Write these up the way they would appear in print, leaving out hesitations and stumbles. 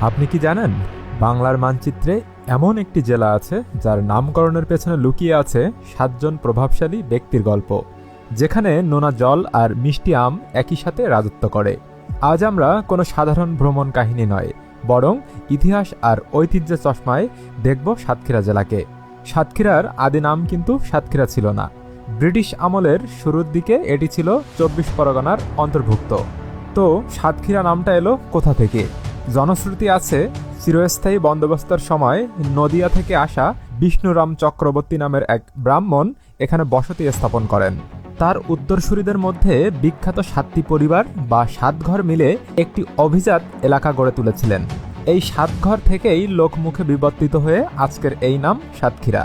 আপনি কি জানেন বাংলার মানচিত্রে এমন একটি জেলা আছে যার নামকরণের পেছনে লুকিয়ে আছে ৭ জন প্রভাবশালী ব্যক্তির গল্প, যেখানে নোনা জল আর মিষ্টি আম একই সাথে রাজত্ব করে। আজ আমরা কোনো সাধারণ ভ্রমণ কাহিনী নয়, বরং ইতিহাস আর ঐতিহ্যের চশমায় দেখব সাতক্ষীরা জেলাকে। সাতক্ষীরার আদি নাম কিন্তু সাতক্ষীরা ছিল না। ব্রিটিশ আমলের শুরুর দিকে এটি ছিল ২৪ পরগনার অন্তর্ভুক্ত। তো সাতক্ষীরা নামটা এলো কোথা থেকে? জনশ্রুতি আছে চিরস্থায়ী বন্দোবস্তের সময় নদিয়া থেকে আসা বিষ্ণুরাম চক্রবর্তী নামের এক ব্রাহ্মণ এখানে বসতি স্থাপন করেন। তার উত্তরসূরিদের মধ্যে বিখ্যাত ৭টি পরিবার বা ৭ ঘর মিলে একটি অভিজাত এলাকা গড়ে তুলেছিলেন। এই ৭ ঘর থেকেই লোকমুখে বিবর্তিত হয়ে আজকের এই নাম সাতক্ষীরা।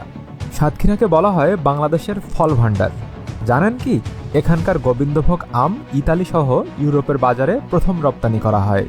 সাতক্ষীরাকে বলা হয় বাংলাদেশের ফল ভাণ্ডার। জানেন কি, এখানকার গোবিন্দভোগ আম ইতালি সহ ইউরোপের বাজারে প্রথম রপ্তানি করা হয়।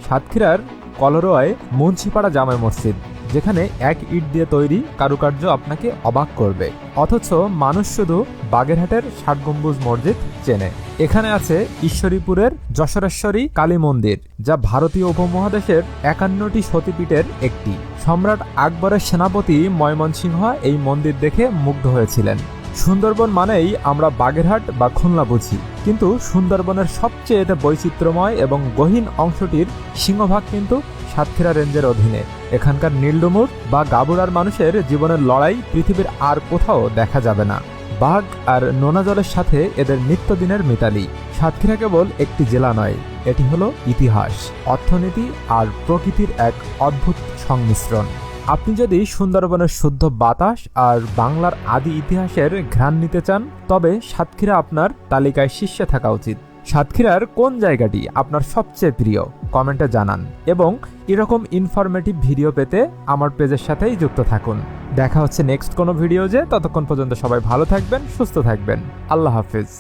সাতক্ষীরার কলরোয়ায় মুন্সিপাড়া জামে মসজিদ, যেখানে এক ইট দিয়ে তৈরি কারুকার্য আপনাকে অবাক করবে, অথচ মানুষ শুধু বাগেরহাটের ৬০ গম্বুজ মসজিদ চেনে। এখানে আছে ঈশ্বরীপুরের যশোরেশ্বরী কালী মন্দির, যা ভারতীয় উপমহাদেশের ৫১টি সতীপীঠের একটি। সম্রাট আকবরের সেনাপতি ময়মনসিংহ এই মন্দির দেখে মুগ্ধ হয়েছিলেন। সুন্দরবন মানেই আমরা বাগেরহাট বা খুলনা বুঝি, কিন্তু সুন্দরবনের সবচেয়ে বৈচিত্র্যময় এবং গহীন অংশটির সিংহভাগ কিন্তু সাতক্ষীরা রেঞ্জের অধীনে। এখানকার নীলডুমুর বা গাবুরার মানুষের জীবনের লড়াই পৃথিবীর আর কোথাও দেখা যাবে না। বাঘ আর নোনা জলের সাথে এদের নিত্যদিনের মিতালি। সাতক্ষীরা কেবল একটি জেলা নয়, এটি হলো ইতিহাস, অর্থনীতি আর প্রকৃতির এক অদ্ভুত সংমিশ্রণ। আপনি যদি সুন্দরবনের শুদ্ধ বাতাস আর বাংলার আদি ইতিহাসের ঘ্রাণ নিতে চান, তবে সাতক্ষীরা আপনার তালিকায় শীর্ষে থাকা উচিত। সাতক্ষীরার কোন জায়গাটি আপনার সবচেয়ে প্রিয় কমেন্টে জানান, এবং এরকম ইনফরমেটিভ ভিডিও পেতে আমার পেজের সাথেই যুক্ত থাকুন। দেখা হচ্ছে নেক্সট কোনো ভিডিও। ততক্ষণ পর্যন্ত সবাই ভালো থাকবেন, সুস্থ থাকবেন। আল্লাহ হাফিজ।